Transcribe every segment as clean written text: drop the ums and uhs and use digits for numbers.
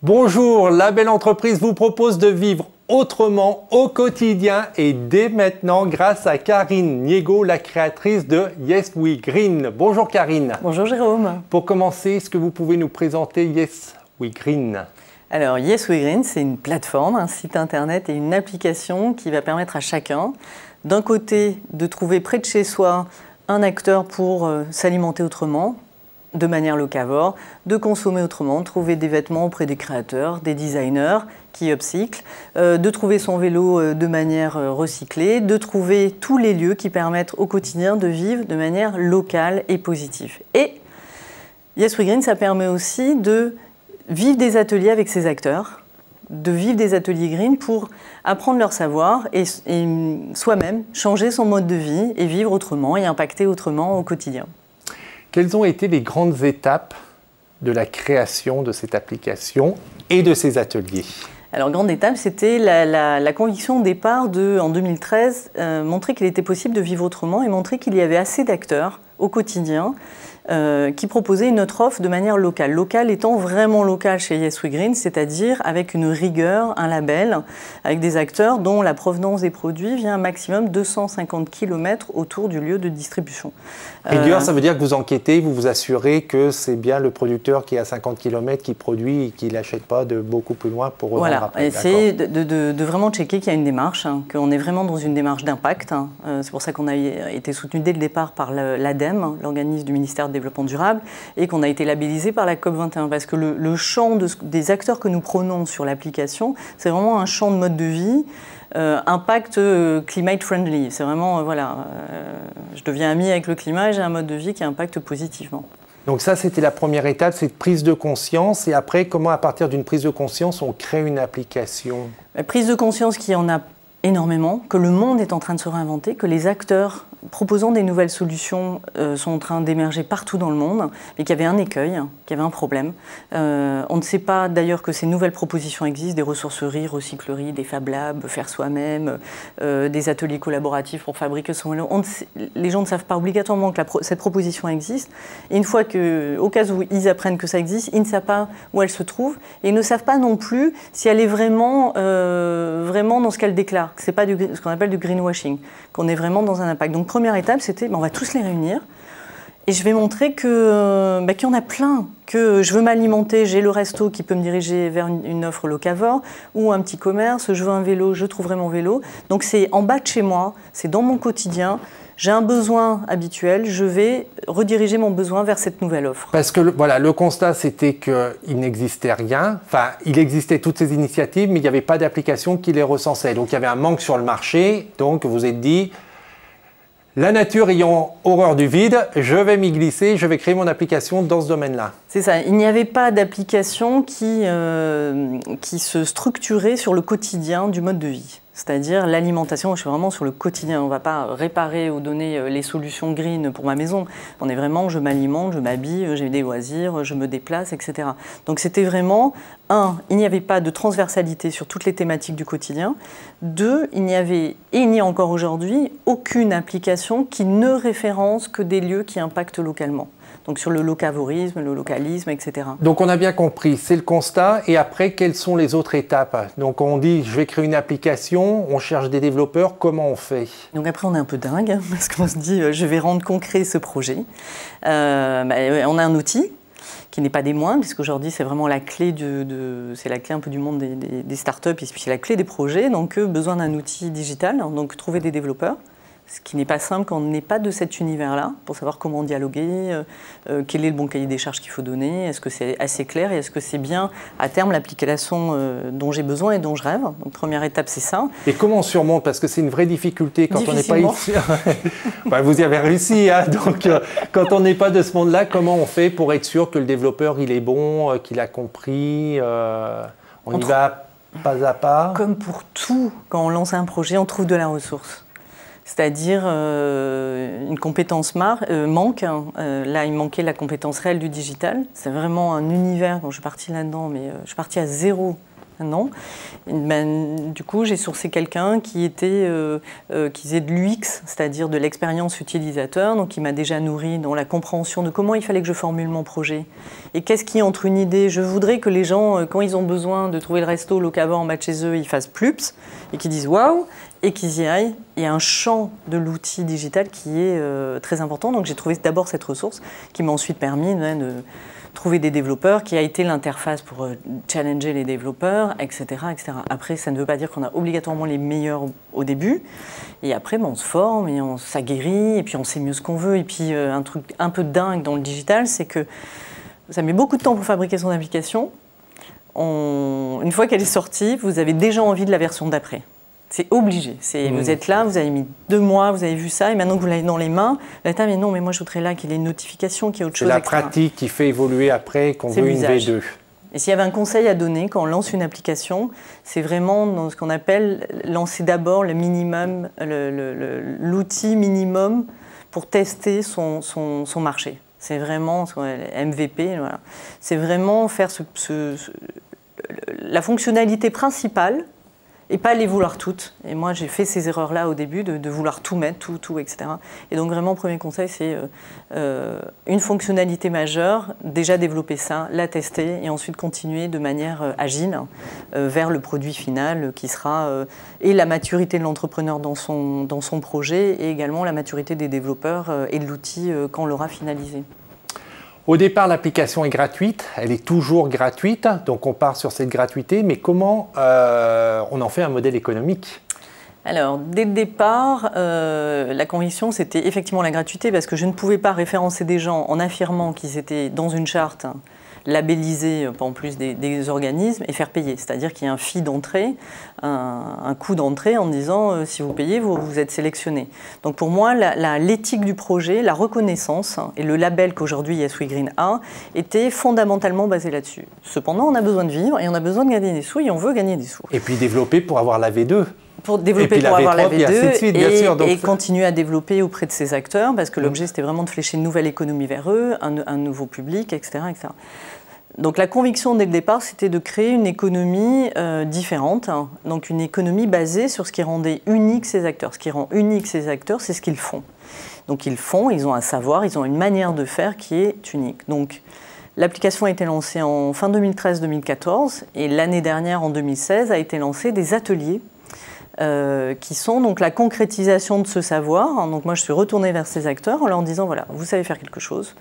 Bonjour, la belle entreprise vous propose de vivre autrement au quotidien et dès maintenant grâce à Karine Niego, la créatrice de Yes We Green. Bonjour Karine. Bonjour Jérôme. Pour commencer, est-ce que vous pouvez nous présenter Yes We Green? Alors Yes We Green, c'est une plateforme, un site internet et une application qui va permettre à chacun, d'un côté, de trouver près de chez soi un acteur pour s'alimenter autrement, de manière locavore, de consommer autrement, trouver des vêtements auprès des créateurs, des designers qui upcyclent, de trouver son vélo de manière recyclée, de trouver tous les lieux qui permettent au quotidien de vivre de manière locale et positive. Et Yes We Green, ça permet aussi de vivre des ateliers avec ses acteurs, de vivre des ateliers green pour apprendre leur savoir et soi-même changer son mode de vie et vivre autrement et impacter autrement au quotidien. Quelles ont été les grandes étapes de la création de cette application et de ces ateliers? Alors, grande étape, c'était la conviction au départ en 2013, montrer qu'il était possible de vivre autrement et montrer qu'il y avait assez d'acteurs au quotidien qui proposaient une autre offre de manière locale. Locale étant vraiment locale chez Yes We Green, c'est-à-dire avec une rigueur, un label, avec des acteurs dont la provenance des produits vient un maximum 250 km autour du lieu de distribution. Rigueur, ça veut dire que vous enquêtez, vous vous assurez que c'est bien le producteur qui est à 50 km qui produit et qui ne l'achète pas de beaucoup plus loin pour revendre voilà. après. C'est de vraiment checker qu'il y a une démarche, qu'on est vraiment dans une démarche d'impact. C'est pour ça qu'on a été soutenu dès le départ par l'ADEME, l'organisme du ministère du Développement durable, et qu'on a été labellisé par la COP21, parce que le champ des acteurs que nous prenons sur l'application, c'est vraiment un champ de mode de vie, impact climate friendly. C'est vraiment, je deviens ami avec le climat et j'ai un mode de vie qui impacte positivement. Donc ça, c'était la première étape, cette prise de conscience. Et après, comment, à partir d'une prise de conscience, on crée une application? La prise de conscience qu'il y en a énormément, que le monde est en train de se réinventer, que les acteurs proposant des nouvelles solutions sont en train d'émerger partout dans le monde, mais qu'il y avait un écueil, qu'il y avait un problème. On ne sait pas d'ailleurs que ces nouvelles propositions existent, des ressourceries, recycleries, des Fab Labs, faire soi-même, des ateliers collaboratifs pour fabriquer son vélo. Les gens ne savent pas obligatoirement que cette proposition existe. Et une fois au cas où ils apprennent que ça existe, ils ne savent pas où elle se trouve et ils ne savent pas non plus si elle est vraiment dans ce qu'elle déclare. Ce n'est pas ce qu'on appelle du greenwashing, qu'on est vraiment dans un impact. Donc première étape, c'était on va tous les réunir et je vais montrer qu'il y en a plein, que je veux m'alimenter, j'ai le resto qui peut me diriger vers une offre locavore ou un petit commerce, je veux un vélo, je trouverai mon vélo. Donc c'est en bas de chez moi, c'est dans mon quotidien. J'ai un besoin habituel, je vais rediriger mon besoin vers cette nouvelle offre. Parce que le constat, c'était qu'il n'existait rien. Enfin, il existait toutes ces initiatives, mais il n'y avait pas d'application qui les recensait. Donc, il y avait un manque sur le marché. Donc, vous vous êtes dit, la nature ayant horreur du vide, je vais m'y glisser, je vais créer mon application dans ce domaine-là. C'est ça. Il n'y avait pas d'application qui se structurait sur le quotidien du mode de vie. C'est-à-dire l'alimentation, je suis vraiment sur le quotidien. On ne va pas réparer ou donner les solutions green pour ma maison. On est vraiment, je m'alimente, je m'habille, j'ai des loisirs, je me déplace, etc. Donc c'était vraiment, il n'y avait pas de transversalité sur toutes les thématiques du quotidien. 2, il n'y avait, et il n'y a encore aujourd'hui, aucune application qui ne référence que des lieux qui impactent localement. Donc sur le locavorisme, le localisme, etc. Donc on a bien compris, c'est le constat. Et après, quelles sont les autres étapes? Donc on dit, je vais créer une application, on cherche des développeurs, comment on fait? Donc après, on est un peu dingue, parce qu'on se dit, je vais rendre concret ce projet. On a un outil qui n'est pas des moindres, puisqu'aujourd'hui c'est vraiment la clé, c'est la clé un peu du monde des startups, et puis c'est la clé des projets. Donc besoin d'un outil digital, donc trouver des développeurs. Ce qui n'est pas simple quand on n'est pas de cet univers-là, pour savoir comment dialoguer, quel est le bon cahier des charges qu'il faut donner, est-ce que c'est assez clair et est-ce que c'est bien à terme l'application dont j'ai besoin et dont je rêve. Donc première étape, c'est ça. Et comment on surmonte? Parce que c'est une vraie difficulté quand on n'est pas ici. Vous y avez réussi, hein. Donc quand on n'est pas de ce monde-là, comment on fait pour être sûr que le développeur il est bon, qu'il a compris, on y va pas à pas? Comme pour tout, quand on lance un projet, on trouve de la ressource. C'est-à-dire une compétence manque. Là, il manquait la compétence réelle du digital. C'est vraiment un univers, quand je suis partie là-dedans, mais je suis partie à zéro Non. Du coup, j'ai sourcé quelqu'un qui faisait de l'UX, c'est-à-dire de l'expérience utilisateur, donc qui m'a déjà nourri dans la compréhension de comment il fallait que je formule mon projet. Et qu'est-ce qui entre une idée? Je voudrais que les gens, quand ils ont besoin de trouver le resto Locava en bas de chez eux, ils fassent plups et qu'ils disent waouh et qu'ils y aillent. Il y a un champ de l'outil digital qui est très important. Donc j'ai trouvé d'abord cette ressource qui m'a ensuite permis de trouver des développeurs, qui a été l'interface pour challenger les développeurs, etc., etc. Après, ça ne veut pas dire qu'on a obligatoirement les meilleurs au début. Et après, on se forme et on s'aguerrit et puis on sait mieux ce qu'on veut. Et puis un truc un peu dingue dans le digital, c'est que ça met beaucoup de temps pour fabriquer son application. Une fois qu'elle est sortie, vous avez déjà envie de la version d'après. C'est obligé. Vous êtes là, vous avez mis 2 mois, vous avez vu ça, et maintenant que vous l'avez dans les mains, vous dites, mais non, mais moi je voudrais là qu'il y ait une notification, qu'il y ait autre chose. C'est la pratique qui fait évoluer après qu'on veut une V2. Et s'il y avait un conseil à donner quand on lance une application, c'est vraiment dans ce qu'on appelle lancer d'abord le minimum, l'outil minimum pour tester son marché. C'est vraiment MVP. Voilà. C'est vraiment faire la fonctionnalité principale et pas les vouloir toutes. Et moi, j'ai fait ces erreurs-là au début, de vouloir tout mettre, tout, etc. Et donc, vraiment, premier conseil, c'est une fonctionnalité majeure, déjà développer ça, la tester, et ensuite continuer de manière agile vers le produit final qui sera et la maturité de l'entrepreneur dans son projet, et également la maturité des développeurs et de l'outil quand on l'aura finalisé. Au départ, l'application est gratuite, elle est toujours gratuite, donc on part sur cette gratuité, mais comment on en fait un modèle économique? Alors, dès le départ, la conviction, c'était effectivement la gratuité, parce que je ne pouvais pas référencer des gens en affirmant qu'ils étaient dans une charte labellisée, en plus des organismes, et faire payer. C'est-à-dire qu'il y a un fee d'entrée, un coût d'entrée en disant si vous payez, vous êtes sélectionné. Donc pour moi, l'éthique du projet, la reconnaissance et le label qu'aujourd'hui Yes We Green a était fondamentalement basé là-dessus. Cependant, on a besoin de vivre et on a besoin de gagner des sous et on veut gagner des sous. Et puis développer pour avoir la V2. Pour développer, pour avoir la V2 et continuer à développer auprès de ces acteurs, parce que l'objet c'était vraiment de flécher une nouvelle économie vers eux, un nouveau public, etc., etc. Donc la conviction dès le départ, c'était de créer une économie différente, hein. Donc une économie basée sur ce qui rendait unique ces acteurs. Ce qui rend unique ces acteurs, c'est ce qu'ils font. Donc ils ont un savoir, ils ont une manière de faire qui est unique. Donc l'application a été lancée en fin 2013-2014 et l'année dernière, en 2016, a été lancé des ateliers qui sont donc la concrétisation de ce savoir. Donc moi, je suis retournée vers ces acteurs en leur disant, voilà, vous savez faire quelque chose,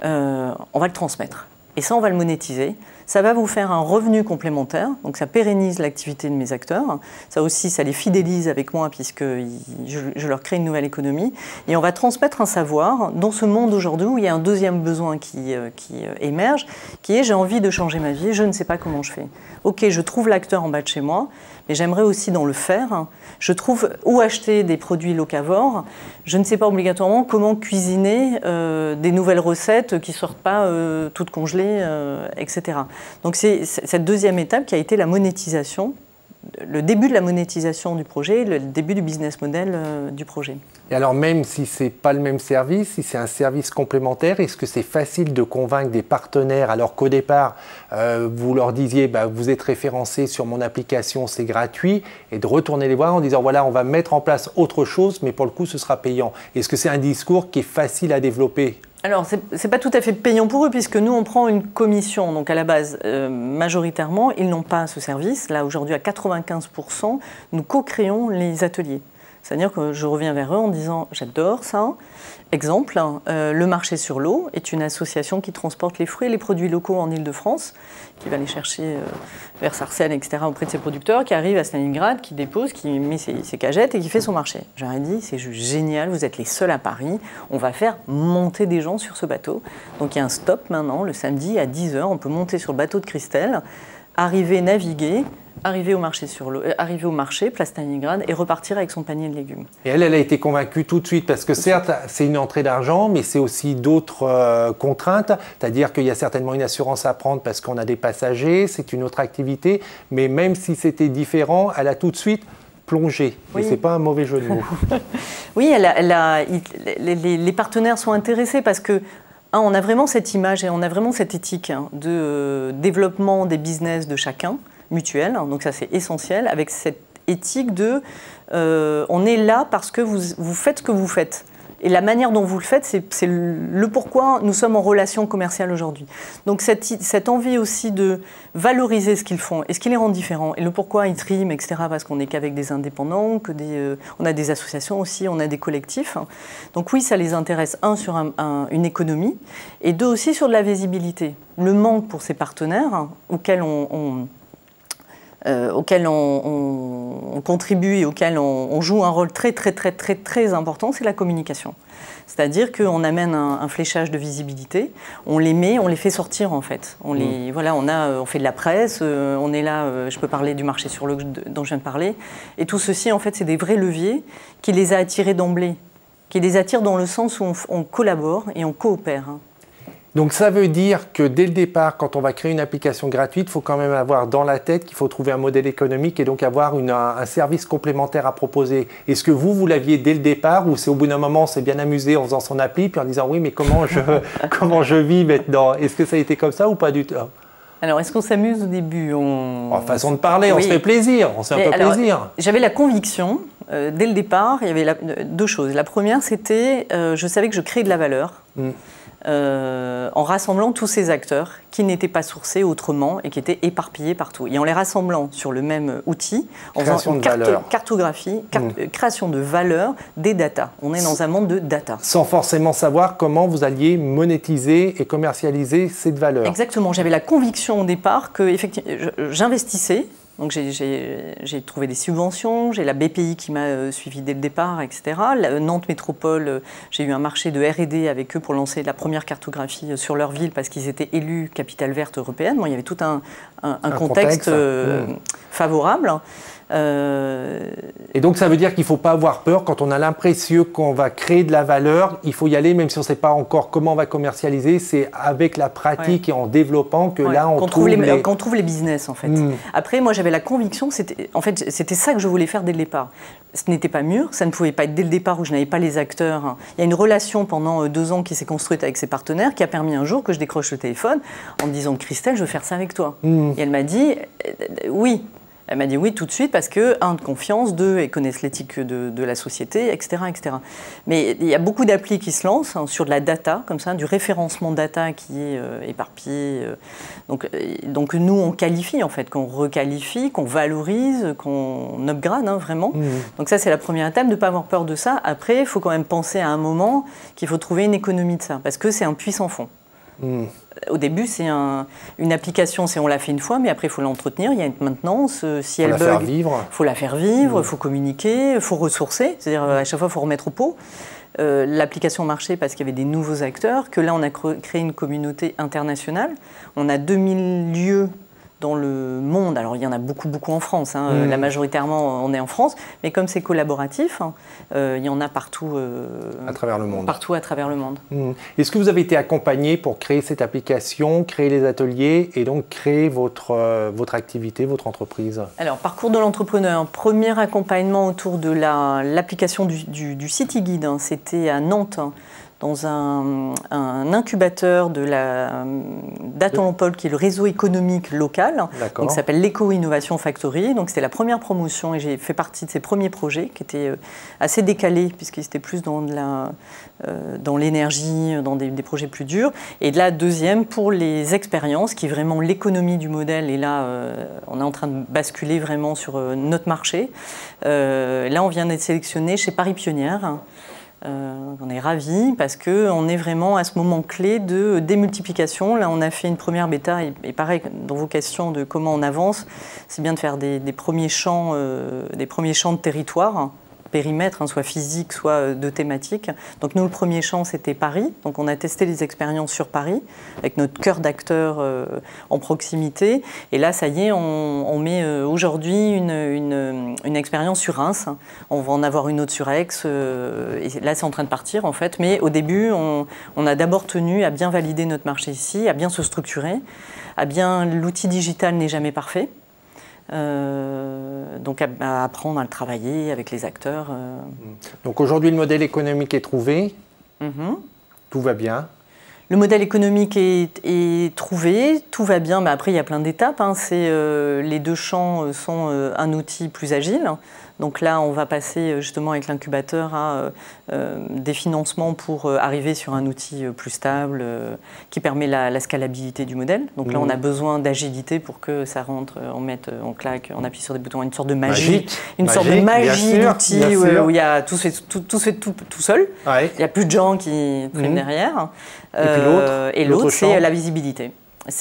on va le transmettre. Et ça, on va le monétiser. Ça va vous faire un revenu complémentaire, donc ça pérennise l'activité de mes acteurs. Ça aussi, ça les fidélise avec moi puisque je leur crée une nouvelle économie. Et on va transmettre un savoir dans ce monde aujourd'hui où il y a un deuxième besoin qui émerge, qui est j'ai envie de changer ma vie, je ne sais pas comment je fais. Ok, je trouve l'acteur en bas de chez moi, mais j'aimerais aussi dans le faire. Je trouve où acheter des produits locavores. Je ne sais pas obligatoirement comment cuisiner des nouvelles recettes qui ne sortent pas toutes congelées, etc. Donc c'est cette deuxième étape qui a été la monétisation, le début de la monétisation du projet, le début du business model du projet. Et alors même si ce n'est pas le même service, si c'est un service complémentaire, est-ce que c'est facile de convaincre des partenaires alors qu'au départ, vous leur disiez vous êtes référencé sur mon application, c'est gratuit, et de retourner les voir en disant voilà, on va mettre en place autre chose, mais pour le coup, ce sera payant. Est-ce que c'est un discours qui est facile à développer ? Alors, ce n'est pas tout à fait payant pour eux, puisque nous, on prend une commission. Donc, à la base, majoritairement, ils n'ont pas ce service. Là, aujourd'hui, à 95%, nous co-créons les ateliers. C'est-à-dire que je reviens vers eux en disant « j'adore ça ». Exemple, le marché sur l'eau est une association qui transporte les fruits et les produits locaux en Île-de-France, qui va les chercher vers Sarcelles, etc., auprès de ses producteurs, qui arrive à Stalingrad, qui dépose, qui met ses cagettes et qui fait son marché. J'aurais dit, c'est juste génial, vous êtes les seuls à Paris, on va faire monter des gens sur ce bateau. Donc il y a un stop maintenant, le samedi à 10h, on peut monter sur le bateau de Christelle, arriver, naviguer, arriver au marché, place Stalingrad, et repartir avec son panier de légumes. Et elle a été convaincue tout de suite, parce que certes, c'est une entrée d'argent, mais c'est aussi d'autres contraintes, c'est-à-dire qu'il y a certainement une assurance à prendre parce qu'on a des passagers, c'est une autre activité, mais même si c'était différent, elle a tout de suite plongé. Oui. Et ce n'est pas un mauvais jeu de mots. Oui, les partenaires sont intéressés parce que on a vraiment cette image et on a vraiment cette éthique de développement des business de chacun, mutuelle, donc ça c'est essentiel, avec cette éthique de on est là parce que vous faites ce que vous faites. Et la manière dont vous le faites, c'est le pourquoi nous sommes en relation commerciale aujourd'hui. Donc cette envie aussi de valoriser ce qu'ils font et ce qui les rend différents, et le pourquoi ils triment, etc., parce qu'on n'est qu'avec des indépendants, on a des associations aussi, on a des collectifs. Donc oui, ça les intéresse, un, sur une économie, et deux, aussi sur de la visibilité. Le manque pour ces partenaires, auxquels on contribue et auquel on joue un rôle très important, c'est la communication. C'est-à-dire qu'on amène un fléchage de visibilité, on les met, on les fait sortir en fait. On fait de la presse, on est là, je peux parler du marché sur l'eau dont je viens de parler, et tout ceci en fait c'est des vrais leviers qui les a attirés d'emblée, qui les attirent dans le sens où on collabore et on coopère. Donc ça veut dire que dès le départ, quand on va créer une application gratuite, il faut quand même avoir dans la tête qu'il faut trouver un modèle économique et donc avoir un service complémentaire à proposer. Est-ce que vous l'aviez dès le départ ou c'est au bout d'un moment, on s'est bien amusé en faisant son appli puis en disant oui mais comment je vis maintenant? Est-ce que ça a été comme ça ou pas du tout? Alors, est-ce qu'on s'amuse au début? Façon de parler, oui. On se fait plaisir, on se fait un peu plaisir. J'avais la conviction, dès le départ, il y avait deux choses. La première, c'était, je savais que je créais de la valeur. En rassemblant tous ces acteurs qui n'étaient pas sourcés autrement et qui étaient éparpillés partout. Et en les rassemblant sur le même outil, en faisant une cartographie, création de valeur des data. On est dans un monde de data. Sans forcément savoir comment vous alliez monétiser et commercialiser cette valeur. Exactement. J'avais la conviction au départ que effectivement, j'investissais. Donc j'ai trouvé des subventions, j'ai la BPI qui m'a suivi dès le départ, etc. La Nantes Métropole, j'ai eu un marché de R&D avec eux pour lancer la première cartographie sur leur ville parce qu'ils étaient élus capitale verte européenne. Bon, il y avait tout un contexte favorable. Et donc ça veut dire qu'il ne faut pas avoir peur quand on a l'impression qu'on va créer de la valeur, il faut y aller même si on ne sait pas encore comment on va commercialiser, c'est avec la pratique et en développant que là on trouve les business en fait. Après moi j'avais la conviction, c'était ça que je voulais faire dès le départ. Ce n'était pas mûr, ça ne pouvait pas être dès le départ où je n'avais pas les acteurs. Il y a une relation pendant 2 ans qui s'est construite avec ses partenaires qui a permis un jour que je décroche le téléphone en me disant Christelle, je veux faire ça avec toi. Et elle m'a dit oui. Elle m'a dit oui tout de suite parce que, 1, de confiance, 2, elles connaissent l'éthique de la société, etc., etc. Mais il y a beaucoup d'applis qui se lancent sur de la data, comme ça, du référencement data qui est éparpillé. Donc nous, on qualifie en fait, qu'on requalifie, qu'on valorise, qu'on upgrade vraiment. Donc ça, c'est la première étape, de ne pas avoir peur de ça. Après, il faut quand même penser à un moment qu'il faut trouver une économie de ça, parce que c'est un puits sans fond. Au début, c'est une application, on l'a fait une fois, mais après, il faut l'entretenir, il y a une maintenance. Si elle bug, il faut la faire vivre, il faut communiquer, il faut ressourcer, c'est-à-dire à chaque fois, il faut remettre au pot. L'application marchait parce qu'il y avait des nouveaux acteurs, que là, on a créé une communauté internationale. On a 2000 lieux dans le monde. Alors, il y en a beaucoup en France. La majoritairement, on est en France. Mais comme c'est collaboratif, il y en a partout. À travers le monde. Partout à travers le monde. Est-ce que vous avez été accompagné pour créer cette application, créer les ateliers et donc créer votre activité, votre entreprise? Alors, parcours de l'entrepreneur. Premier accompagnement autour de l'application du City Guide. C'était à Nantes. Dans un incubateur de la d'Atolonpol, qui est le réseau économique local, qui s'appelle l'Éco-Innovation Factory. Donc c'était la première promotion et j'ai fait partie de ces premiers projets qui étaient assez décalés puisqu'ils étaient plus dans l'énergie, dans des projets plus durs. Et de la deuxième pour les expériences, qui est vraiment l'économie du modèle. Et là, on est en train de basculer vraiment sur notre marché. Là, on vient d'être sélectionné chez Paris Pionnière. On est ravis parce qu'on est vraiment à ce moment clé de démultiplication. Là, on a fait une première bêta et pareil, dans vos questions de comment on avance, c'est bien de faire des premiers champs de territoire, périmètre, soit physique, soit de thématique. Donc nous, le premier champ, c'était Paris. Donc on a testé les expériences sur Paris, avec notre cœur d'acteurs en proximité. Et là, ça y est, on met aujourd'hui une expérience sur Reims. On va en avoir une autre sur Aix. Et là, c'est en train de partir, en fait. Mais au début, on a d'abord tenu à bien valider notre marché ici, à bien se structurer, l'outil digital n'est jamais parfait. Donc à apprendre à le travailler avec les acteurs. Donc aujourd'hui le modèle économique est trouvé, tout va bien. Le modèle économique est trouvé, tout va bien, mais après il y a plein d'étapes. Hein. Les 2 champs sont un outil plus agile. Donc là, on va passer justement avec l'incubateur à des financements pour arriver sur un outil plus stable qui permet la scalabilité du modèle. Donc là, on a besoin d'agilité pour que ça rentre, on claque, on appuie sur des boutons, une sorte de magie, sorte de magie d'outil où il y a tout se fait tout seul. Ouais. Il n'y a plus de gens qui traînent derrière. Et l'autre, c'est la visibilité.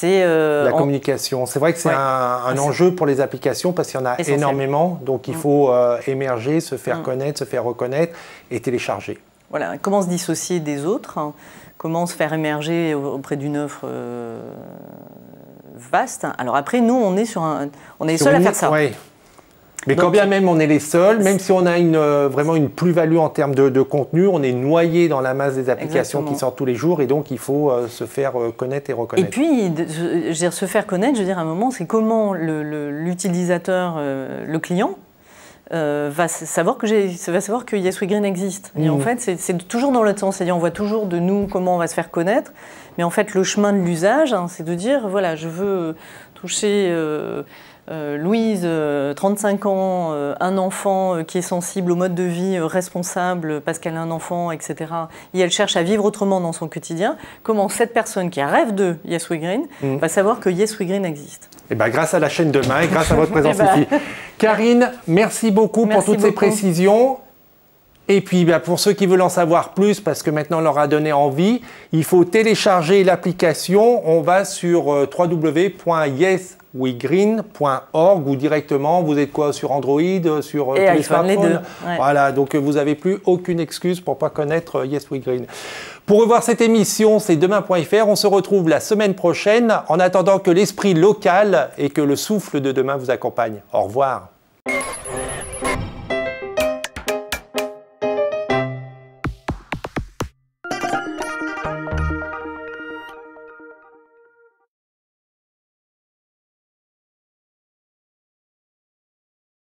La communication. C'est vrai que c'est un enjeu pour les applications parce qu'il y en a énormément. Donc il faut émerger, se faire connaître, se faire reconnaître et télécharger. Voilà. Comment se dissocier des autres, hein. Comment se faire émerger auprès d'une offre vaste. Alors après, nous, on est les seuls à faire ça. Ouais. Mais quand bien même on est les seuls, même si on a vraiment une plus-value en termes de contenu, on est noyé dans la masse des applications qui sortent tous les jours et donc il faut se faire connaître et reconnaître. Et puis, je veux dire, se faire connaître, je veux dire, à un moment, c'est comment l'utilisateur, le client, va savoir que Yes We Green existe. Et en fait, c'est toujours dans l'autre sens. C'est-à-dire, on voit toujours de nous comment on va se faire connaître. Mais en fait, le chemin de l'usage, hein, c'est de dire, voilà, je veux toucher... Louise, 35 ans, un enfant qui est sensible au mode de vie responsable parce qu'elle a un enfant, etc. Et elle cherche à vivre autrement dans son quotidien. Comment cette personne qui rêve de Yes We Green va savoir que Yes We Green existe? Et ben, grâce à la chaîne Demain et grâce à votre présence ici. Karine, merci beaucoup pour toutes ces précisions. Et puis, pour ceux qui veulent en savoir plus, parce que maintenant on leur a donné envie, il faut télécharger l'application. On va sur www.yeswegreen.org ou directement, vous êtes quoi, sur Android, sur tous les smartphones, les deux. Ouais. Voilà, donc vous n'avez plus aucune excuse pour ne pas connaître Yes We Green. Pour revoir cette émission, c'est demain.fr. On se retrouve la semaine prochaine, en attendant que l'esprit local et que le souffle de demain vous accompagnent. Au revoir.